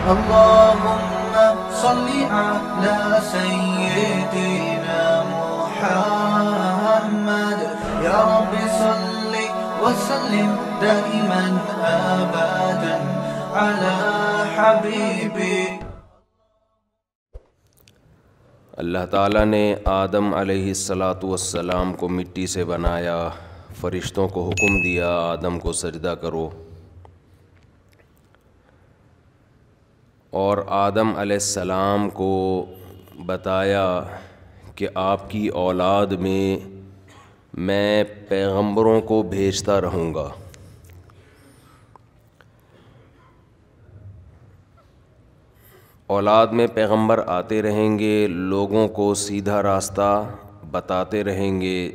اللهم صل على سيدنا محمد يا رب صل وسلم دائما أبدا على حبيبك. اللہ تعالیٰ نے آدم علیہ السلام کو مٹی سے بنایا، فرشتوں کو حکم دیا آدم کو سجدہ کرو، اور آدم علیہ السلام کو بتایا کہ آپ کی اولاد میں پیغمبروں کو بھیجتا رہوں گا. اولاد میں پیغمبر آتے رہیں گے، لوگوں کو سیدھا راستہ بتاتے رہیں گے،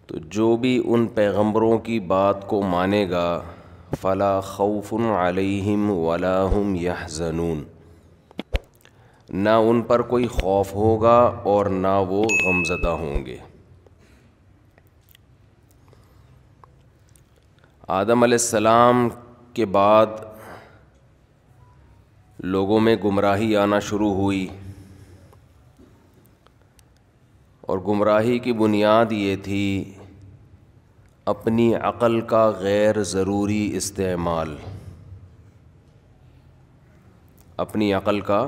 تو جو بھی ان پیغمبروں کی بات کو مانے گا فلا خوف علیہم ولا هم یحزنون، نہ ان پر کوئی خوف ہوگا اور نہ وہ غمزدہ ہوں گے. آدم علیہ السلام کے بعد لوگوں میں گمراہی آنا شروع ہوئی، اور گمراہی کی بنیاد یہ تھی اپنی عقل کا غیر ضروری استعمال. اپنی عقل کا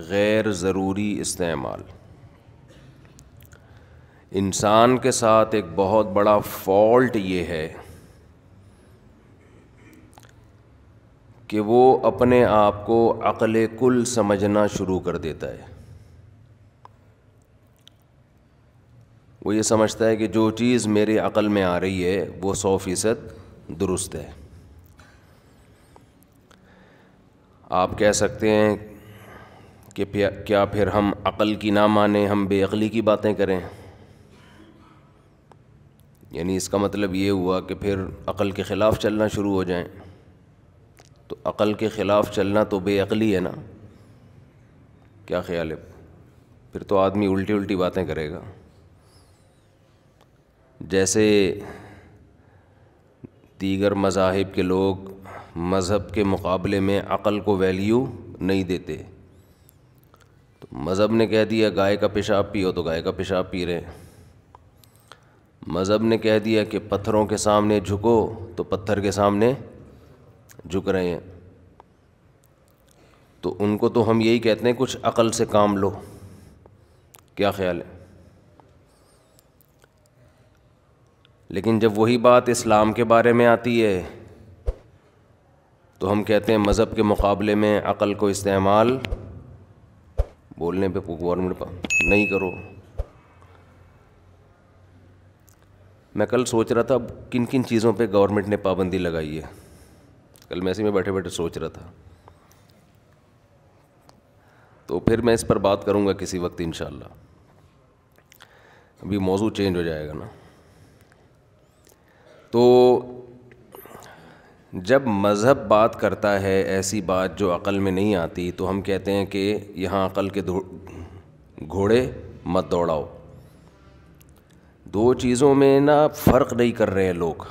غیر ضروری استعمال. انسان کے ساتھ ایک بہت بڑا فالٹ یہ ہے کہ وہ اپنے آپ کو عقل کل سمجھنا شروع کر دیتا ہے. وہ یہ سمجھتا ہے کہ جو چیز میرے عقل میں آ رہی ہے وہ 100% درست ہے. آپ کہہ سکتے ہیں کہ کیا پھر ہم عقل کی نہ مانیں، ہم بے عقلی کی باتیں کریں؟ یعنی اس کا مطلب یہ ہوا کہ پھر عقل کے خلاف چلنا شروع ہو جائیں. تو عقل کے خلاف چلنا تو بے عقلی ہے نا. کیا خیال ہے؟ پھر تو آدمی الٹی الٹی باتیں کرے گا. جیسے دیگر مذاہب کے لوگ مذہب کے مقابلے میں عقل کو ویلیو نہیں دیتے. تو مذہب نے کہہ دیا گائے کا پیشاب پیو تو گائے کا پیشاب پی رہے ہیں. مذہب نے کہہ دیا کہ پتھروں کے سامنے جھکو تو پتھر کے سامنے جھک رہے ہیں. تو ان کو تو ہم یہی کہتے ہیں کچھ عقل سے کام لو. کیا خیال ہے؟ لیکن جب وہی بات اسلام کے بارے میں آتی ہے تو ہم کہتے ہیں مذہب کے مقابلے میں عقل کو استعمال بولنے پہ گورنمنٹ نہیں کرو. میں کل سوچ رہا تھا کن کن چیزوں پہ گورنمنٹ نے پابندی لگائی ہے. کل میں ایسے میں بیٹھے بیٹھے سوچ رہا تھا، تو پھر میں اس پر بات کروں گا کسی وقت انشاءاللہ. ابھی موضوع چینج ہو جائے گا نا. تو جب مذہب بات کرتا ہے ایسی بات جو عقل میں نہیں آتی تو ہم کہتے ہیں کہ یہاں عقل کے گھوڑے مت دوڑاؤ. دو چیزوں میں نا فرق نہیں کر رہے ہیں لوگ.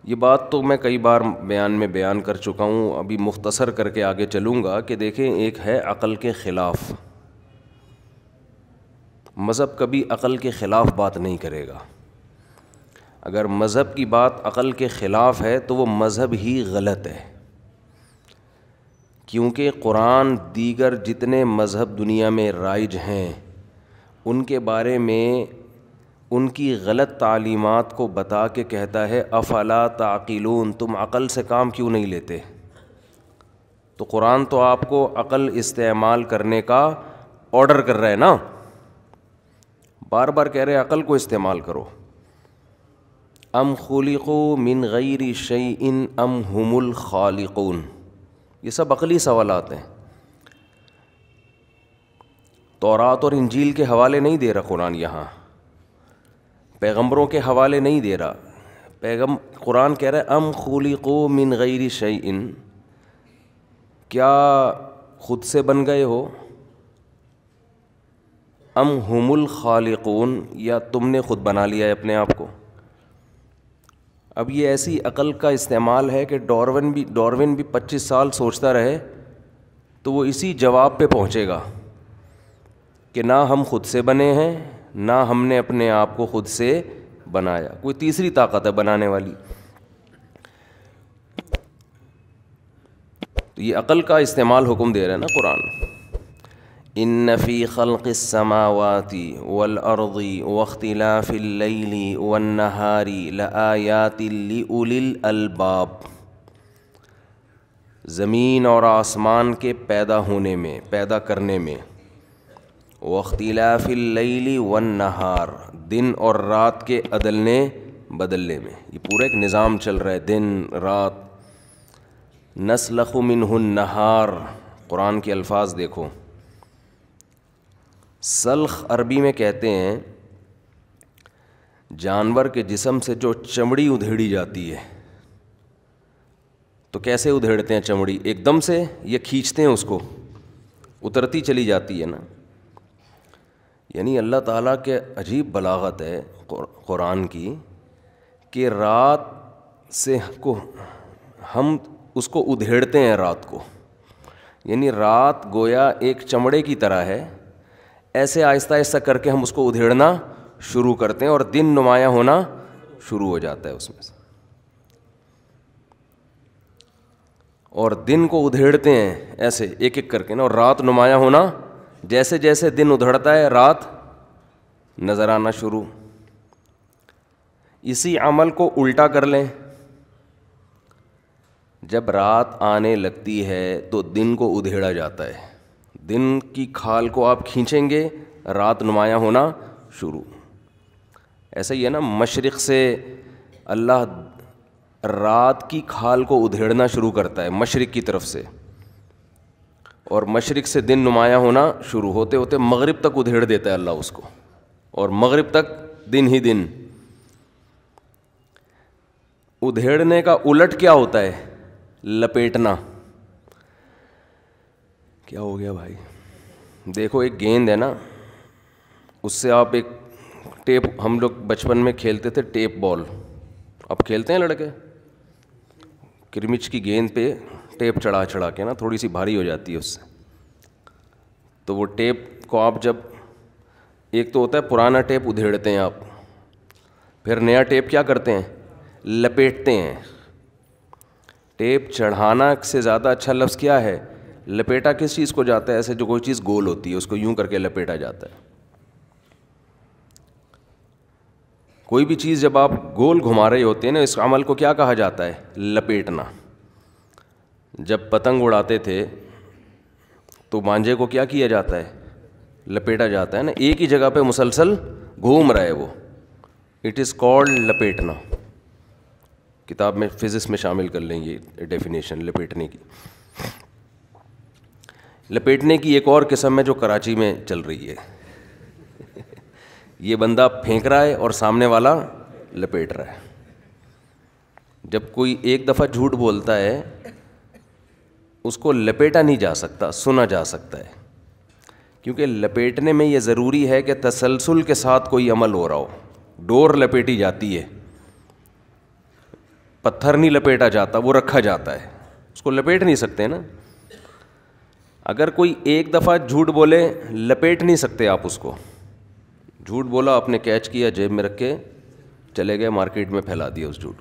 یہ بات تو میں کئی بار بیان کر چکا ہوں. ابھی مختصر کر کے آگے چلوں گا کہ دیکھیں ایک ہے عقل کے خلاف. مذہب کبھی عقل کے خلاف بات نہیں کرے گا. اگر مذہب کی بات عقل کے خلاف ہے تو وہ مذہب ہی غلط ہے. کیونکہ قرآن دیگر جتنے مذہب دنیا میں رائج ہیں ان کے بارے میں ان کی غلط تعلیمات کو بتا کے کہتا ہے افلا تعقلون، تم عقل سے کام کیوں نہیں لیتے؟ تو قرآن تو آپ کو عقل استعمال کرنے کا آرڈر کر رہا ہے نا. بار بار کہہ رہے عقل کو استعمال کرو. ام خلقوا من غیر شیء ام هم الخالقون، یہ سب عقلی سوالات ہیں. تورات اور انجیل کے حوالے نہیں دے رہا قرآن، یہاں پیغمبروں کے حوالے نہیں دے رہا. قرآن کہہ رہا ہے ام خلقوا من غیر شیء، کیا خود سے بن گئے ہو؟ ام هم الخالقون، یا تم نے خود بنا لیا ہے اپنے آپ کو؟ اب یہ ایسی عقل کا استعمال ہے کہ ڈاروین بھی 25 سال سوچتا رہے تو وہ اسی جواب پہ پہنچے گا کہ نہ ہم خود سے بنے ہیں نہ ہم نے اپنے آپ کو خود سے بنایا، کوئی تیسری طاقت ہے بنانے والی۔ تو یہ عقل کا استعمال حکم دے رہا ہے نا قرآن۔ ان فی خلق السماوات والارض واختلاف اللیل والنہار لآیات لأولی الالباب، زمین اور آسمان کے پیدا ہونے میں، پیدا کرنے میں، واختلاف اللیل والنہار، دن اور رات کے عدلنے بدلنے میں، یہ پورا ایک نظام چل رہا ہے، دن رات۔ نسلخ منہ النہار، قرآن کے الفاظ دیکھو، سلخ عربی میں کہتے ہیں جانور کے جسم سے جو چمڑی ادھیڑی جاتی ہے۔ تو کیسے ادھیڑتے ہیں چمڑی؟ ایک دم سے یہ کھینچتے ہیں اس کو، اترتی چلی جاتی ہے نا۔ یعنی اللہ تعالیٰ کے عجیب بلاغت ہے قرآن کی کہ رات سے کو ہم اس کو ادھیڑتے ہیں رات کو، یعنی رات گویا ایک چمڑے کی طرح ہے، ایسے آہستہ آہستہ کر کے ہم اس کو ادھیڑنا شروع کرتے ہیں اور دن نمایاں ہونا شروع ہو جاتا ہے اس میں سے، اور دن کو ادھیڑتے ہیں ایسے ایک ایک کر کے نا، اور رات نمایاں ہونا، جیسے جیسے دن ادھڑتا ہے رات نظر آنا شروع۔ اسی عمل کو الٹا کر لیں، جب رات آنے لگتی ہے تو دن کو ادھیڑا جاتا ہے، دن کی کھال کو آپ کھینچیں گے رات نمایاں ہونا شروع۔ ایسا ہی ہے نا، مشرق سے اللہ رات کی کھال کو ادھیڑنا شروع کرتا ہے مشرق کی طرف سے، اور مشرق سے دن نمایاں ہونا شروع ہوتے ہوتے مغرب تک ادھیڑ دیتا ہے اللہ اس کو، اور مغرب تک دن ہی دن۔ ادھیڑنے کا الٹ کیا ہوتا ہے؟ لپیٹنا۔ کیا ہو گیا بھائی؟ دیکھو ایک گیند ہے نا، اس سے آپ ایک ٹیپ، ہم لوگ بچپن میں کھیلتے تھے ٹیپ بال، اب کھیلتے ہیں لڑکے، کرمچ کی گیند پہ ٹیپ چڑھا کے نا، تھوڑی سی بھاری ہو جاتی ہے اس سے، تو وہ ٹیپ کو آپ جب، ایک تو ہوتا ہے پرانا ٹیپ ادھیڑتے ہیں آپ، پھر نیا ٹیپ کیا کرتے ہیں؟ لپیٹتے ہیں۔ ٹیپ چڑھانا سے زیادہ اچھا لفظ کیا ہے؟ لپیٹا کس چیز کو جاتا ہے؟ ایسے جو کوئی چیز گول ہوتی ہے اس کو یوں کر کے لپیٹا جاتا ہے۔ کوئی بھی چیز جب آپ گول گھما رہے ہوتے ہیں نا، اس عمل کو کیا کہا جاتا ہے؟ لپیٹنا۔ جب پتنگ اڑاتے تھے تو مانجے کو کیا کیا جاتا ہے؟ لپیٹا جاتا ہے نا، ایک ہی جگہ پہ مسلسل گھوم رہا ہے وہ، اٹ از کالڈ لپیٹنا۔ کتاب میں فزکس میں شامل کر لیں یہ ڈیفینیشن لپیٹنے کی۔ لپیٹنے کی ایک اور قسم ہے جو کراچی میں چل رہی ہے، یہ بندہ پھینک رہا ہے اور سامنے والا لپیٹ رہا ہے۔ جب کوئی ایک دفعہ جھوٹ بولتا ہے اس کو لپیٹا نہیں جا سکتا، سنا جا سکتا ہے، کیونکہ لپیٹنے میں یہ ضروری ہے کہ تسلسل کے ساتھ کوئی عمل ہو رہا ہو۔ ڈور لپیٹی جاتی ہے، پتھر نہیں لپیٹا جاتا، وہ رکھا جاتا ہے، اس کو لپیٹ نہیں سکتے نا۔ اگر کوئی ایک دفعہ جھوٹ بولے لپیٹ نہیں سکتے آپ اس کو، جھوٹ بولا آپ نے کیچ کیا جیب میں رکھ کے چلے گئے مارکیٹ میں پھیلا دیا اس جھوٹ۔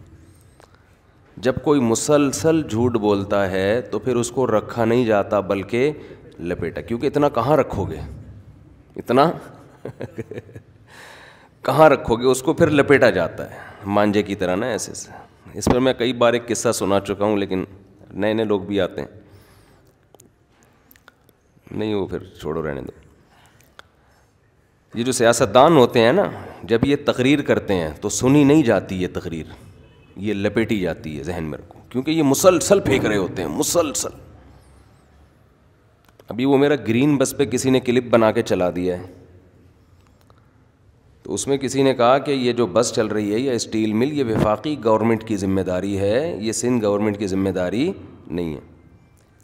جب کوئی مسلسل جھوٹ بولتا ہے تو پھر اس کو رکھا نہیں جاتا بلکہ لپیٹا، کیونکہ اتنا کہاں رکھو گے، اتنا کہاں رکھو گے، اس کو پھر لپیٹا جاتا ہے مانجے کی طرح نا ایسے سے۔ اس پر میں کئی بار ایک قصہ سنا چکا ہوں، لیکن نئے نئے لوگ بھی آتے ہیں، نہیں وہ پھر چھوڑو رہنے دو۔ یہ جو سیاستدان ہوتے ہیں نا، جب یہ تقریر کرتے ہیں تو سنی نہیں جاتی یہ تقریر، یہ لپیٹی جاتی ہے ذہن میں رکھو، کیونکہ یہ مسلسل پھینک رہے ہوتے ہیں، مسلسل۔ ابھی وہ میرا گرین بس پہ کسی نے کلپ بنا کے چلا دیا ہے، تو اس میں کسی نے کہا کہ یہ جو بس چل رہی ہے یا اسٹیل مل، یہ وفاقی گورنمنٹ کی ذمہ داری ہے، یہ سندھ گورنمنٹ کی ذمہ داری نہیں ہے۔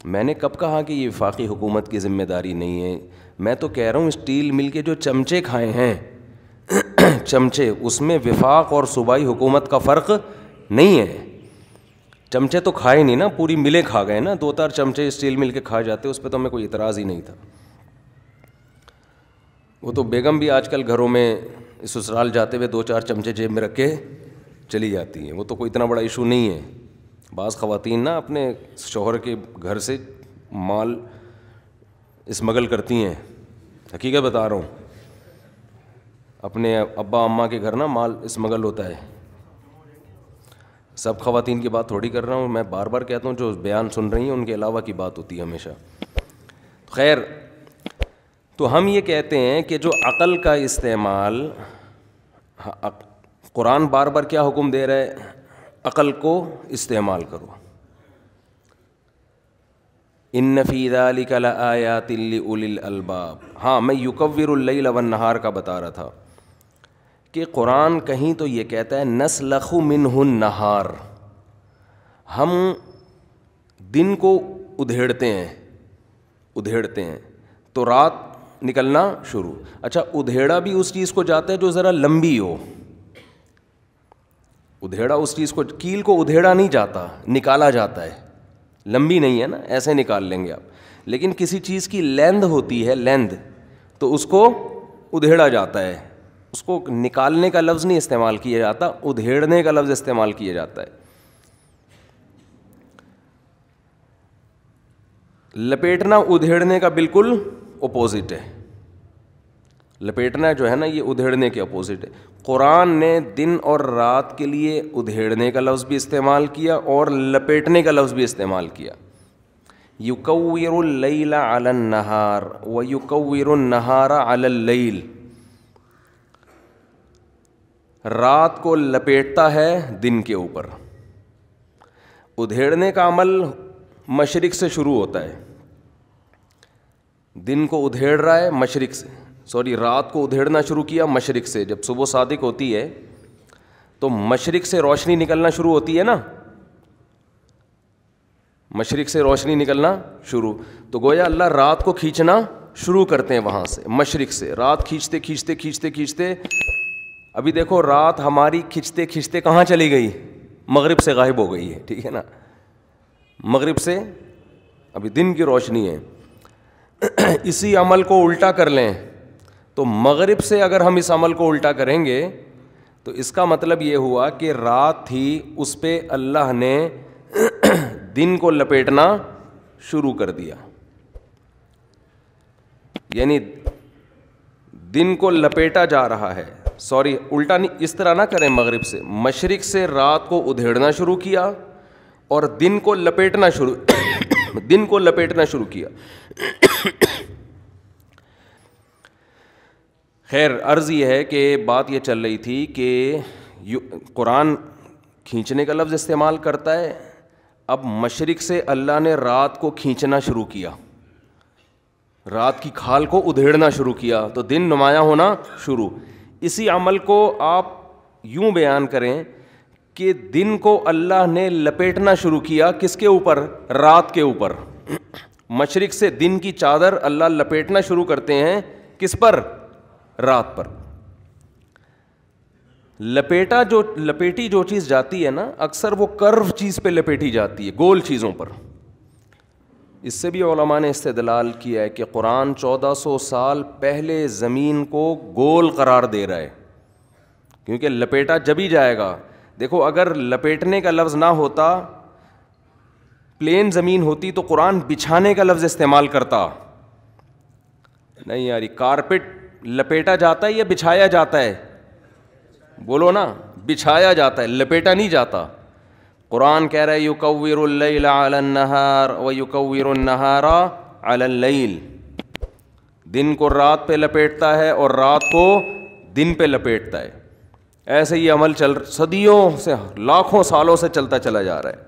میں نے کب کہا کہ یہ وفاقی حکومت کی ذمہ داری نہیں ہے؟ میں تو کہہ رہا ہوں اسٹیل مل کے جو چمچے کھائے ہیں چمچے، اس میں وفاق اور صوبائی حکومت کا فرق نہیں ہے. چمچے تو کھائے نہیں نا, پوری ملیں کھا گئے نا, 2-4 چمچے اسٹیل مل کے کھا جاتے, اس پہ تو ہمیں کوئی اعتراض ہی نہیں تھا. وہ تو بیگم بھی آج کل گھروں میں سسرال جاتے ہوئے 2-4 چمچے جیب میں رکھ کے چلی جاتی ہیں, وہ تو کوئی اتنا بڑا ایشو نہیں ہے. بعض خواتین نا اپنے شوہر کے گھر سے مال اسمگل کرتی ہیں, حقیقت بتا رہا ہوں, اپنے ابا اماں کے گھر نا مال اسمگل ہوتا ہے. سب خواتین کی بات تھوڑی کر رہا ہوں میں, بار بار کہتا ہوں جو بیان سن رہی ہیں ان کے علاوہ کی بات ہوتی ہے ہمیشہ. خیر, تو ہم یہ کہتے ہیں کہ جو عقل کا استعمال, قرآن بار بار کیا حکم دے رہا ہے, عقل کو استعمال کرو. ان فی ذلک لآیات لأولی الالباب. ہاں, میں یکور اللیل والنہار کا بتا رہا تھا کہ قرآن کہیں تو یہ کہتا ہے نسلخ منہ النہار, ہم دن کو ادھیڑتے ہیں تو رات نکلنا شروع. اچھا, ادھیڑا بھی اس چیز کو جاتا ہے جو ذرا لمبی ہو, ادھیڑا اس چیز کو, کیل کو ادھیڑا نہیں جاتا, نکالا جاتا ہے, لمبی نہیں ہے نا, ایسے نکال لیں گے آپ. لیکن کسی چیز کی لیندھ ہوتی ہے, لیندھ, تو اس کو ادھیڑا جاتا ہے, اس کو نکالنے کا لفظ نہیں استعمال کیا جاتا, ادھیڑنے کا لفظ استعمال کیا جاتا ہے. لپیٹنا ادھیڑنے کا بالکل اپوزٹ ہے. لپیٹنا جو ہے نا یہ ادھیڑنے کے اپوزٹ ہے. قرآن نے دن اور رات کے لیے ادھیڑنے کا لفظ بھی استعمال کیا اور لپیٹنے کا لفظ بھی استعمال کیا. یکور اللیل علی النہار ویکور النہار علی اللیل, رات کو لپیٹتا ہے دن کے اوپر. ادھیڑنے کا عمل مشرق سے شروع ہوتا ہے, دن کو ادھیڑ رہا ہے مشرق سے, رات کو ادھیڑنا شروع کیا مشرق سے. جب صبح صادق ہوتی ہے تو مشرق سے روشنی نکلنا شروع ہوتی ہے نا, مشرق سے روشنی نکلنا شروع, تو گویا اللہ رات کو کھینچنا شروع کرتے ہیں وہاں سے, مشرق سے. رات کھینچتے کھینچتے کھینچتے کھینچتے ابھی دیکھو رات ہماری کھینچتے کھینچتے کہاں چلی گئی, مغرب سے غائب ہو گئی ہے, ٹھیک ہے نا, مغرب سے ابھی دن کی روشنی ہے. اسی عمل کو الٹا کر لیں تو مغرب سے اگر ہم اس عمل کو الٹا کریں گے تو اس کا مطلب یہ ہوا کہ رات تھی, اس پہ اللہ نے دن کو لپیٹنا شروع کر دیا. یعنی دن کو لپیٹا جا رہا ہے, الٹا نہیں, اس طرح نہ کریں, مغرب سے مشرق سے رات کو ادھیڑنا شروع کیا اور دن کو لپیٹنا شروع کیا. خیر, عرض یہ ہے کہ بات یہ چل رہی تھی کہ قرآن کھینچنے کا لفظ استعمال کرتا ہے. اب مشرق سے اللہ نے رات کو کھینچنا شروع کیا, رات کی کھال کو ادھیڑنا شروع کیا تو دن نمایاں ہونا شروع. اسی عمل کو آپ یوں بیان کریں کہ دن کو اللہ نے لپیٹنا شروع کیا, کس کے اوپر, رات کے اوپر. مشرق سے دن کی چادر اللہ لپیٹنا شروع کرتے ہیں, کس پر, رات پر. لپیٹی جو چیز جاتی ہے نا, اکثر وہ کرو چیز پہ لپیٹی جاتی ہے, گول چیزوں پر. اس سے بھی علماء نے استدلال کیا ہے کہ قرآن 1400 سال پہلے زمین کو گول قرار دے رہا ہے, کیونکہ لپیٹا جب ہی جائے گا. دیکھو اگر لپیٹنے کا لفظ نہ ہوتا, پلین زمین ہوتی, تو قرآن بچھانے کا لفظ استعمال کرتا. نہیں یار, کارپیٹ لپیٹا جاتا ہے یا بچھایا جاتا ہے, بولو نا, بچھایا جاتا ہے, لپیٹا نہیں جاتا. قرآن کہہ رہا ہے یکور اللیل علی النہار ویکور النہار علی اللیل, دن کو رات پہ لپیٹتا ہے اور رات کو دن پہ لپیٹتا ہے. ایسے یہ عمل صدیوں سے, لاکھوں سالوں سے چلتا چلا جا رہا ہے.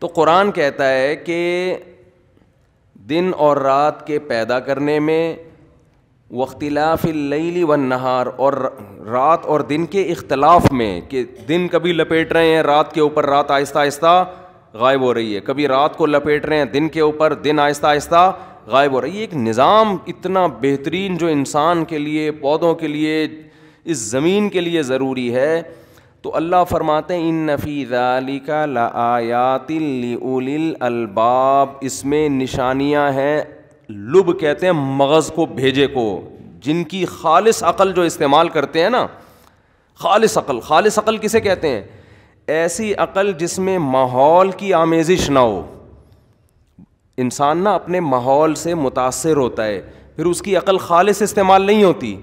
تو قرآن کہتا ہے کہ دن اور رات کے پیدا کرنے میں, واختلاف اللیل والنہار, اور رات اور دن کے اختلاف میں, کہ دن کبھی لپیٹ رہے ہیں رات کے اوپر, رات آہستہ آہستہ غائب ہو رہی ہے, کبھی رات کو لپیٹ رہے ہیں دن کے اوپر, دن آہستہ آہستہ غائب ہو رہی ہے. ایک نظام اتنا بہترین جو انسان کے لیے, پودوں کے لیے, اس زمین کے لیے ضروری ہے, تو اللہ فرماتے ہیں ان فی ذالک لآیات لأولی الالباب، اس میں نشانیاں ہیں، لب کہتے ہیں مغز کو، بھیجے کو، جن کی خالص عقل جو استعمال کرتے ہیں نا، خالص عقل. خالص عقل کسے کہتے ہیں؟ ایسی عقل جس میں ماحول کی آمیزش نہ ہو. انسان نا اپنے ماحول سے متاثر ہوتا ہے، پھر اس کی عقل خالص استعمال نہیں ہوتی.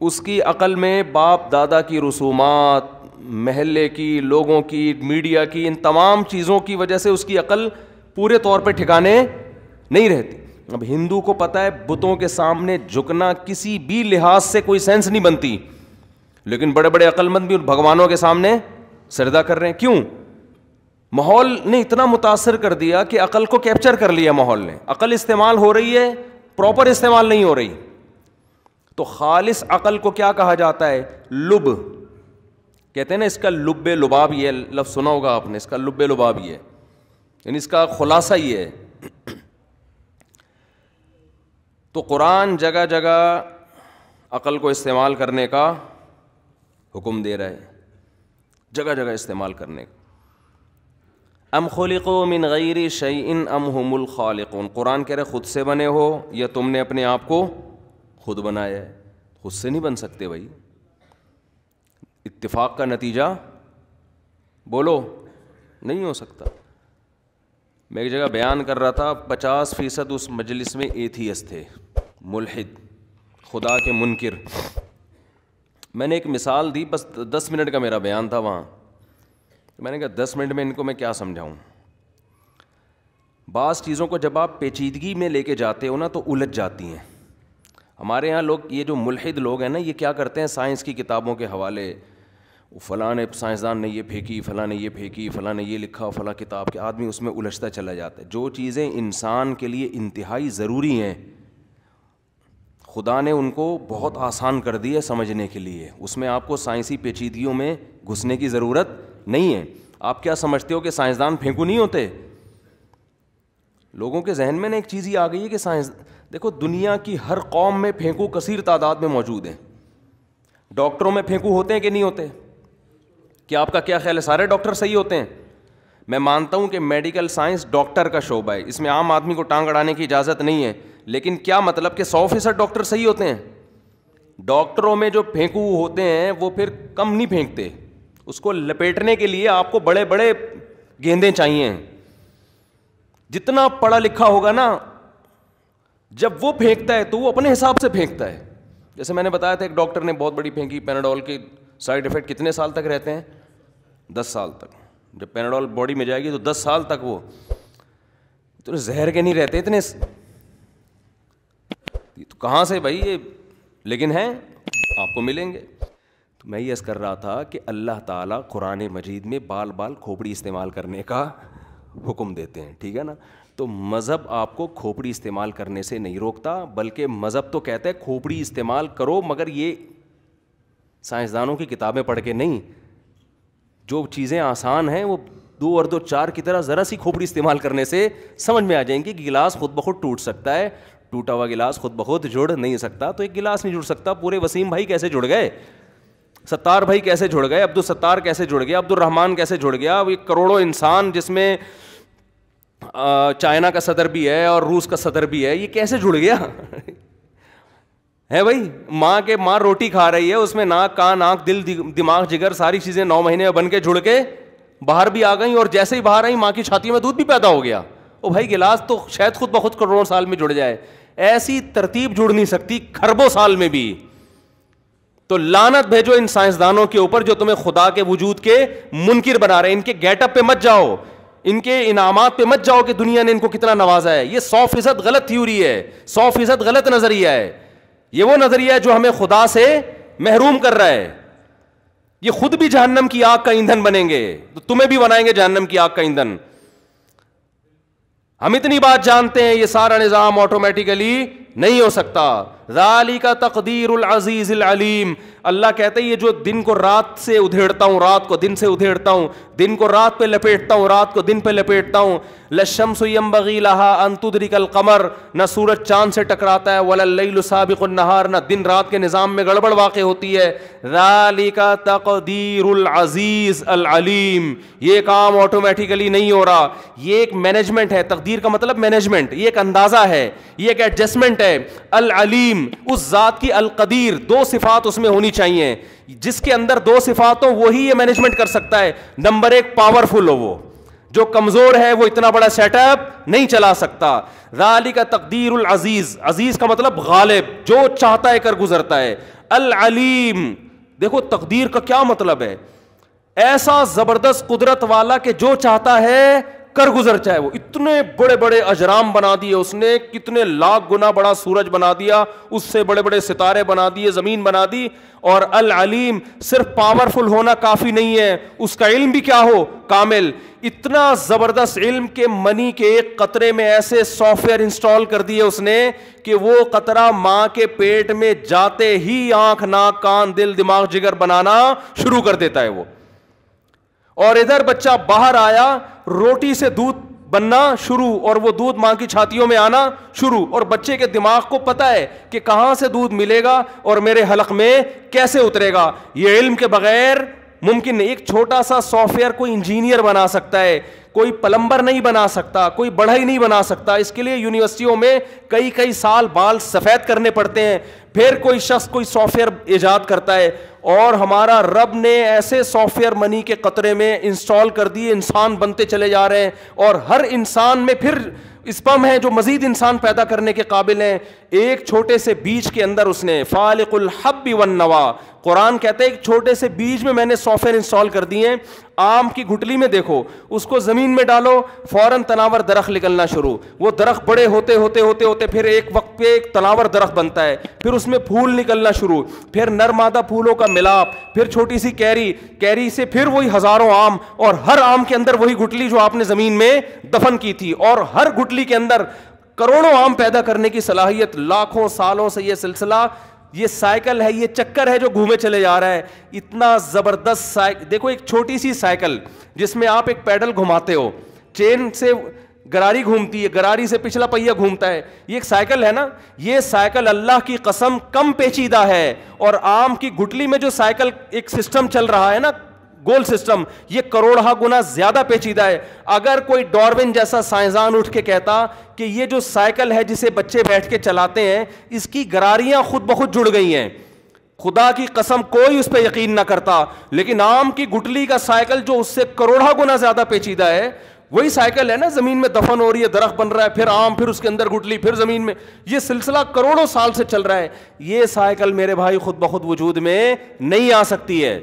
اس کی عقل میں باپ دادا کی رسومات، محلے کی، لوگوں کی، میڈیا کی، ان تمام چیزوں کی وجہ سے اس کی عقل پورے طور پہ ٹھکانے نہیں رہتی. اب ہندو کو پتہ ہے بتوں کے سامنے جھکنا کسی بھی لحاظ سے کوئی سینس نہیں بنتی، لیکن بڑے بڑے عقل مند بھی بھگوانوں کے سامنے سجدہ کر رہے ہیں. کیوں؟ ماحول نے اتنا متاثر کر دیا کہ عقل کو کیپچر کر لیا ماحول نے. عقل استعمال ہو رہی ہے، پراپر استعمال نہیں ہو رہی. تو خالص عقل کو کیا کہا جاتا ہے؟ لب کہتے ہیں نا. اس کا لب لباب، یہ لفظ سنا ہوگا آپ نے، اس کا لب لباب یہ ہے، یعنی اس کا خلاصہ یہ ہے. تو قرآن جگہ جگہ عقل کو استعمال کرنے کا حکم دے رہا ہے، جگہ جگہ استعمال کرنے کا. ام خلقوا من غیر شیء ام هم الخالقون. قرآن کہہ رہے خود سے بنے ہو یا تم نے اپنے آپ کو خود بنایا ہے. خود سے نہیں بن سکتے بھائی. اتفاق کا نتیجہ بولو نہیں ہو سکتا. میں ایک جگہ بیان کر رہا تھا، 50% اس مجلس میں ایتھیسٹ تھے، ملحد، خدا کے منکر. میں نے ایک مثال دی، بس 10 منٹ کا میرا بیان تھا وہاں. میں نے کہا 10 منٹ میں ان کو میں کیا سمجھاؤں. بعض چیزوں کو جب آپ پیچیدگی میں لے کے جاتے ہو نا تو الجھ جاتی ہیں. ہمارے یہاں لوگ، یہ جو ملحد لوگ ہیں نا، یہ کیا کرتے ہیں، سائنس کی کتابوں کے حوالے، فلاں نے سائنسدان نے یہ پھینکی، فلاں نے یہ پھینکی، فلاں نے یہ لکھا، فلاں کتاب کے، آدمی اس میں الجھتا چلا جاتا ہے. جو چیزیں انسان کے لیے انتہائی ضروری ہیں خدا نے ان کو بہت آسان کر دی ہے سمجھنے کے لیے. اس میں آپ کو سائنسی پیچیدگیوں میں گھسنے کی ضرورت نہیں ہے. آپ کیا سمجھتے ہو کہ سائنسدان پھینکو نہیں ہوتے؟ لوگوں کے ذہن میں نا ایک چیز یہ آ گئی ہے کہ سائنس، دیکھو دنیا کی ہر قوم میں پھینکو کثیر تعداد میں موجود ہیں. ڈاکٹروں میں پھینکو ہوتے ہیں کہ نہیں ہوتے؟ کیا آپ کا کیا خیال ہے سارے ڈاکٹر صحیح ہوتے ہیں؟ میں مانتا ہوں کہ میڈیکل سائنس ڈاکٹر کا شعبہ ہے، اس میں عام آدمی کو ٹانگ اڑانے کی اجازت نہیں ہے. لیکن کیا مطلب کہ 100% ڈاکٹر صحیح ہوتے ہیں؟ ڈاکٹروں میں جو پھینکو ہوتے ہیں وہ پھر کم نہیں پھینکتے. اس کو لپیٹنے کے لیے آپ کو بڑے بڑے گیندے چاہیے. جتنا پڑھا لکھا ہوگا نا، جب وہ پھینکتا ہے تو وہ اپنے حساب سے پھینکتا ہے. جیسے میں نے بتایا تھا ایک ڈاکٹر نے بہت بڑی پھینکی، پیناڈول کے سائیڈ ایفیکٹ کتنے سال تک رہتے ہیں؟ 10 سال تک. جب پیناڈول باڈی میں جائے گی تو 10 سال تک وہ تو زہر کے نہیں رہتے اتنے. تو کہاں سے بھائی یہ، لیکن ہیں آپ کو ملیں گے. تو میں یہ عرض کر رہا تھا کہ اللہ تعالیٰ قرآن مجید میں بال بال کھوپڑی استعمال کرنے کا حکم دیتے ہیں، ٹھیک ہے نا. تو مذہب آپ کو کھوپڑی استعمال کرنے سے نہیں روکتا، بلکہ مذہب تو کہتا ہے کھوپڑی استعمال کرو، مگر یہ سائنسدانوں کی کتابیں پڑھ کے نہیں. جو چیزیں آسان ہیں وہ 2 اور 2 4 کی طرح ذرا سی کھوپڑی استعمال کرنے سے سمجھ میں آ جائیں گی کہ گلاس خود بخود ٹوٹ سکتا ہے. ٹوٹا ہوا گلاس خود بخود جڑ نہیں سکتا. تو ایک گلاس نہیں جڑ سکتا، پورے وسیم بھائی کیسے جڑ گئے، ستار بھائی کیسے جڑ گئے، عبدالستار کیسے جڑ گیا، عبد الرحمان کیسے جڑ گیا. اب ایک کروڑوں انسان جس میں چائنا کا صدر بھی ہے اور روس کا صدر بھی ہے، یہ کیسے جڑ گیا ہے بھائی. ماں روٹی کھا رہی ہے، اس میں ناک، کان، آنکھ، دل، دماغ، جگر، ساری چیزیں 9 مہینے میں بن کے جڑ کے باہر بھی آ گئیں، اور جیسے ہی باہر آئیں ماں کی چھاتی میں دودھ بھی پیدا ہو گیا. او بھائی گلاس تو شاید خود بخود کروڑوں سال میں جڑ جائے، ایسی ترتیب جڑ نہیں سکتی کھربوں سال میں بھی. تو لعنت بھیجو ان سائنسدانوں کے اوپر جو تمہیں خدا کے وجود کے منکر بنا رہے ہیں. ان کے گیٹ اپ پہ مت جاؤ، ان کے انعامات پہ مت جاؤ کہ دنیا نے ان کو کتنا نوازا ہے. یہ 100% غلط تھیوری ہے، 100% غلط نظریہ ہے. یہ وہ نظریہ ہے جو ہمیں خدا سے محروم کر رہا ہے. یہ خود بھی جہنم کی آگ کا ایندھن بنیں گے، تو تمہیں بھی بنائیں گے جہنم کی آگ کا ایندھن. ہم اتنی بات جانتے ہیں، یہ سارا نظام آٹومیٹیکلی نہیں ہو سکتا. ذالک تقدیر العزیز العلیم. اللہ کہتے ہیں یہ جو دن کو رات سے ادھیڑتا ہوں, رات کو دن سے ادھیڑتا ہوں, دن کو رات پہ لپیٹتا ہوں, رات کو دن پہ لپیٹتا ہوں. للشمس ينبغي لها ان تدرك القمر, نہ سورج چاند سے ٹکراتا ہے, ولا اللیل سابق النہار, نہ دن رات کے نظام میں گڑبڑ واقع ہوتی ہے. ذالک تقدیر العزیز العلیم. یہ کام آٹومیٹیکلی نہیں ہو رہا, یہ ایک مینجمنٹ ہے. تقدیر کا مطلب مینجمنٹ, یہ ایک اندازہ ہے, یہ ایک ایڈجسٹمنٹ ہے. العلیم, اس ذات کی القدیر, دو صفات اس میں ہونی چاہیے. جس کے اندر دو صفات ہو وہی یہ مینجمنٹ کر سکتا ہے. نمبر ایک, پاورفل ہو, وہ جو کمزور ہے وہ اتنا بڑا سیٹ اپ نہیں چلا سکتا. ذالک تقدیر العزیز, عزیز کا مطلب غالب, جو چاہتا ہے کر گزرتا ہے. العلیم, دیکھو تقدیر کا کیا مطلب ہے, ایسا زبردست قدرت والا کہ جو چاہتا ہے کر گزر چاہے. وہ اتنے بڑے بڑے اجرام بنا دیے اس نے, کتنے لاکھ گنا بڑا سورج بنا دیا, اس سے بڑے بڑے ستارے بنا دیے, زمین بنا دی. اور العلیم, صرف پاورفل ہونا کافی نہیں ہے, اس کا علم بھی کیا ہو, کامل. اتنا زبردست علم کے منی کے ایک قطرے میں ایسے سافٹ ویئر انسٹال کر دیے اس نے کہ وہ قطرہ ماں کے پیٹ میں جاتے ہی آنکھ, ناک, کان, دل, دماغ, جگر بنانا شروع کر دیتا ہے وہ. اور ادھر بچہ باہر آیا, روٹی سے دودھ بننا شروع, اور وہ دودھ ماں کی چھاتیوں میں آنا شروع, اور بچے کے دماغ کو پتا ہے کہ کہاں سے دودھ ملے گا اور میرے حلق میں کیسے اترے گا. یہ علم کے بغیر ممکن نہیں. ایک چھوٹا سا سافٹ ویئر کوئی انجینئر بنا سکتا ہے, کوئی پلمبر نہیں بنا سکتا, کوئی بڑھئی نہیں بنا سکتا. اس کے لیے یونیورسٹیوں میں کئی سال بال سفید کرنے پڑتے ہیں, پھر کوئی شخص کوئی سافٹ ویئر ایجاد کرتا ہے. اور ہمارا رب نے ایسے سافٹ ویئر منی کے قطرے میں انسٹال کر دیے, انسان بنتے چلے جا رہے ہیں, اور ہر انسان میں پھر اسپم ہے جو مزید انسان پیدا کرنے کے قابل ہیں. ایک چھوٹے سے بیج کے اندر اس نے فالق الحب والنوا, قرآن کہتے ہیں ایک چھوٹے سے بیج میں نے سافٹ ویئر انسٹال کر دیے. آم کی گٹلی میں دیکھو, اس کو زمین میں ڈالو, فوراً تناور درخت نکلنا شروع. وہ درخت بڑے ہوتے ہوتے ہوتے ہوتے پھر ایک وقت پہ ایک تناور درخت بنتا ہے, پھر اس میں پھول نکلنا شروع, پھر نر مادہ پھولوں کا ملاپ, پھر چھوٹی سی کیری سے پھر وہی ہزاروں آم, اور ہر آم کے اندر وہی گٹلی جو آپ نے زمین میں دفن کی تھی, اور ہر گٹلی کے اندر کروڑوں آم پیدا کرنے کی صلاحیت. لاکھوں سالوں سے یہ سلسلہ, یہ سائیکل ہے, یہ چکر ہے جو گھومے چلے جا رہا ہے. اتنا زبردست دیکھو, ایک چھوٹی سی سائیکل جس میں آپ ایک پیڈل گھماتے ہو, چین سے گراری گھومتی ہے, گراری سے پچھلا پہیہ گھومتا ہے, یہ ایک سائیکل ہے نا. یہ سائیکل اللہ کی قسم کم پیچیدہ ہے, اور آم کی گٹلی میں جو سائیکل ایک سسٹم چل رہا ہے نا, گول سسٹم, یہ کروڑہ گنا زیادہ پیچیدہ ہے. اگر کوئی ڈارون جیسا سائنسدان اٹھ کے کہتا کہ یہ جو سائیکل ہے جسے بچے بیٹھ کے چلاتے ہیں, اس کی گراریاں خود بخود جڑ گئی ہیں, خدا کی قسم کوئی اس پہ یقین نہ کرتا. لیکن آم کی گٹلی کا سائیکل جو اس سے کروڑہ گنا زیادہ پیچیدہ ہے, وہی سائیکل ہے نا, زمین میں دفن ہو رہی ہے, درخت بن رہا ہے, پھر آم, پھر اس کے اندر گٹلی, پھر زمین میں, یہ سلسلہ کروڑوں سال سے چل رہا ہے. یہ سائیکل میرے بھائی خود بخود وجود میں نہیں آ سکتی ہے.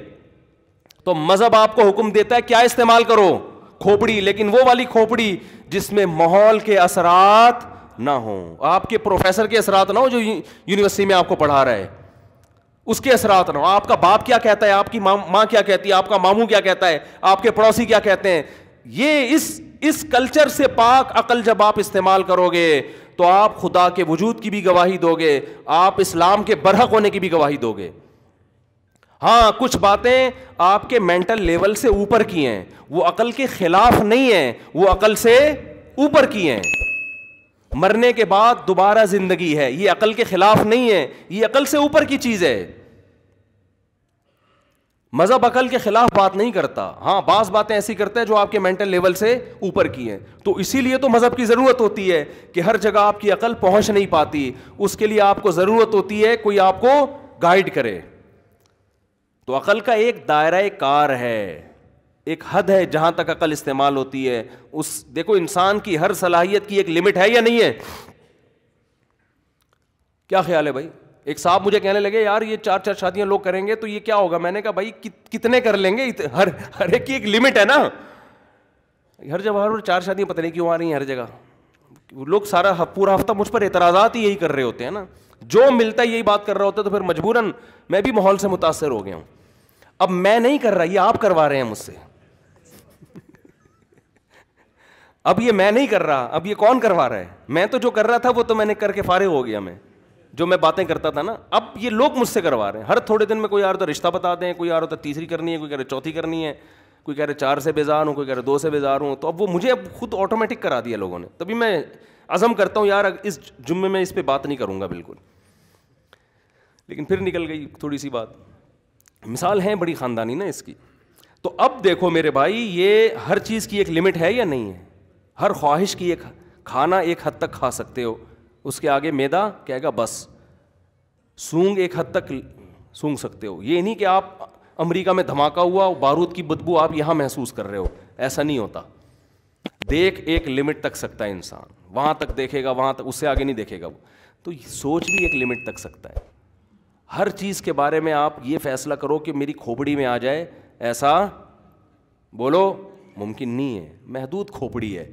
تو مذہب آپ کو حکم دیتا ہے کیا استعمال کرو, کھوپڑی, لیکن وہ والی کھوپڑی جس میں ماحول کے اثرات نہ ہوں, آپ کے پروفیسر کے اثرات نہ ہو جو یونیورسٹی میں آپ کو پڑھا رہا ہے, اس کے اثرات نہ ہو. آپ کا باپ کیا کہتا ہے, آپ کی ماں کیا کہتی ہے, آپ کا ماموں کیا کہتا ہے, آپ کے پڑوسی کیا کہتے ہیں. یہ اس کلچر سے پاک عقل جب آپ استعمال کرو گے تو آپ خدا کے وجود کی بھی گواہی دو گے, آپ اسلام کے برحق ہونے کی بھی گواہی دو گے. ہاں, کچھ باتیں آپ کے مینٹل لیول سے اوپر کی ہیں, وہ عقل کے خلاف نہیں ہیں, وہ عقل سے اوپر کی ہیں. مرنے کے بعد دوبارہ زندگی ہے, یہ عقل کے خلاف نہیں ہے, یہ عقل سے اوپر کی چیز ہے. مذہب عقل کے خلاف بات نہیں کرتا, ہاں بعض باتیں ایسی کرتا ہے جو آپ کے مینٹل لیول سے اوپر کی ہیں. تو اسی لیے تو مذہب کی ضرورت ہوتی ہے کہ ہر جگہ آپ کی عقل پہنچ نہیں پاتی, اس کے لیے آپ کو ضرورت ہوتی ہے کوئی آپ کو گائیڈ کرے. تو عقل کا ایک دائرہ کار ہے, ایک حد ہے جہاں تک عقل استعمال ہوتی ہے. دیکھو انسان کی ہر صلاحیت کی ایک لمٹ ہے یا نہیں ہے, کیا خیال ہے بھائی؟ ایک صاحب مجھے کہنے لگے یار یہ 4 شادیاں لوگ کریں گے تو یہ کیا ہوگا. میں نے کہا بھائی کتنے کر لیں گے, ہر ایک کی ایک لمٹ ہے نا. ہر جگہ 4 شادیاں پتہ نہیں کیوں آ رہی ہیں ہر جگہ. لوگ سارا پورا ہفتہ مجھ پر اعتراضات ہی یہی کر رہے ہوتے ہیں نا, جو ملتا ہے یہی بات کر رہا ہوتا ہے, تو پھر مجبوراً میں بھی ماحول سے متاثر ہو گیا ہوں. اب میں نہیں کر رہا, یہ آپ کروا رہے ہیں مجھ سے. اب یہ میں نہیں کر رہا, اب یہ کون کروا رہا ہے؟ میں تو جو کر رہا تھا وہ تو میں نے کر کے فارغ ہو گیا, میں جو میں باتیں کرتا تھا نا, اب یہ لوگ مجھ سے کروا رہے ہیں. ہر تھوڑے دن میں کوئی آ رہا تو رشتہ بتا دیں, کوئی آ رہا تو تیسری کرنی ہے, کوئی کہہ رہے چوتھی کرنی ہے, کوئی کہہ رہے 4 سے بیزار ہوں, کوئی کہہ رہے 2 سے بیزار ہوں. تو اب وہ مجھے اب خود آٹومیٹک کرا دیا لوگوں نے. تبھی میں عزم کرتا ہوں یار اس جمعے میں اس پہ بات نہیں کروں گا بالکل, لیکن پھر نکل گئی تھوڑی سی بات. مثال ہے بڑی خاندانی نا اس کی. تو اب دیکھو میرے بھائی, یہ ہر چیز کی ایک لمٹ ہے یا نہیں ہے؟ ہر خواہش کی ایک کھانا ایک حد تک کھا سکتے ہو, اس کے آگے میدا کہے گا بس. سونگ ایک حد تک سونگ سکتے ہو, یہ نہیں کہ آپ امریکہ میں دھماکہ ہوا بارود کی بدبو آپ یہاں محسوس کر رہے ہو, ایسا نہیں ہوتا. دیکھ ایک لمٹ تک سکتا ہے انسان, وہاں تک دیکھے گا, وہاں تک, اس سے آگے نہیں دیکھے گا وہ. تو سوچ بھی ایک لمٹ تک سکتا ہے. ہر چیز کے بارے میں آپ یہ فیصلہ کرو کہ میری کھوپڑی میں آ جائے, ایسا بولو ممکن نہیں ہے, محدود کھوپڑی ہے.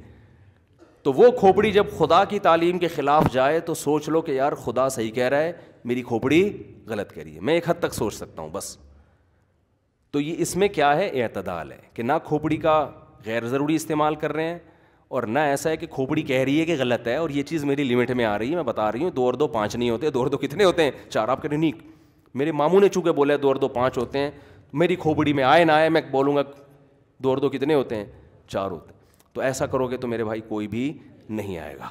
تو وہ کھوپڑی جب خدا کی تعلیم کے خلاف جائے تو سوچ لو کہ یار خدا صحیح کہہ رہا ہے, میری کھوپڑی غلط کہہ رہی ہے. میں ایک حد تک سوچ سکتا ہوں بس. تو یہ اس میں کیا ہے؟ اعتدال ہے, کہ نہ کھوپڑی کا غیر ضروری استعمال کر رہے ہیں, اور نہ ایسا ہے کہ کھوپڑی کہہ رہی ہے کہ غلط ہے اور یہ چیز میری لمٹ میں آ رہی ہے. میں بتا رہی ہوں 2 اور 2 5 نہیں ہوتے. 2 اور 2 کتنے ہوتے ہیں؟ 4. آپ کہہ رہے نہیں, میرے ماموں نے چونکہ بولا 2 اور 2 5 ہوتے ہیں, میری کھوپڑی میں آئے نہ آئے میں بولوں گا 2 اور 2 کتنے ہوتے ہیں؟ 4 ہوتے ہیں. تو ایسا کرو گے تو میرے بھائی کوئی بھی نہیں آئے گا.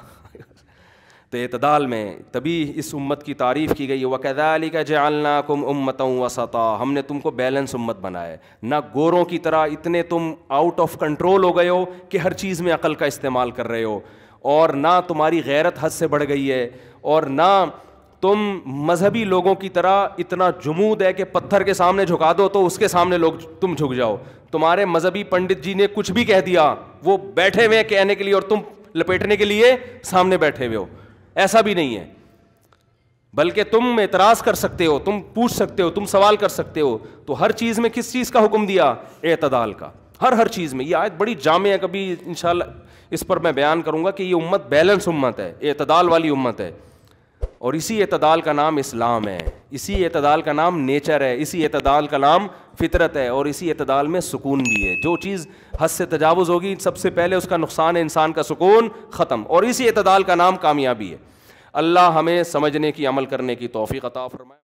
تو اعتدال میں تبھی اس امت کی تعریف کی گئی, وَكَذَلِكَ جَعَلْنَاكُمْ أُمَّةً وَسَطًا, ہم نے تم کو بیلنس امت بنایا ہے. نہ گوروں کی طرح اتنے تم آؤٹ آف کنٹرول ہو گئے ہو کہ ہر چیز میں عقل کا استعمال کر رہے ہو, اور نہ تمہاری غیرت حد سے بڑھ گئی ہے, اور نہ تم مذہبی لوگوں کی طرح اتنا جمود ہے کہ پتھر کے سامنے جھکا دو تو اس کے سامنے لوگ تم جھک جاؤ. تمہارے مذہبی پنڈت جی نے کچھ بھی کہہ دیا, وہ بیٹھے ہوئے کہنے کے لیے اور تم لپیٹنے کے لیے سامنے بیٹھے ہوئے ہو. ایسا بھی نہیں ہے, بلکہ تم اعتراض کر سکتے ہو, تم پوچھ سکتے ہو, تم سوال کر سکتے ہو. تو ہر چیز میں کس چیز کا حکم دیا؟ اعتدال کا. ہر چیز میں. یہ آیت بڑی جامع ہے, کبھی انشاءاللہ اس پر میں بیان کروں گا کہ یہ امت بیلنس امت ہے, اعتدال والی امت ہے. اور اسی اعتدال کا نام اسلام ہے, اسی اعتدال کا نام نیچر ہے, اسی اعتدال کا نام فطرت ہے, اور اسی اعتدال میں سکون بھی ہے. جو چیز حد سے تجاوز ہوگی سب سے پہلے اس کا نقصان ہے, انسان کا سکون ختم, اور اسی اعتدال کا نام کامیابی ہے. اللہ ہمیں سمجھنے کی, عمل کرنے کی توفیق عطا فرمائے.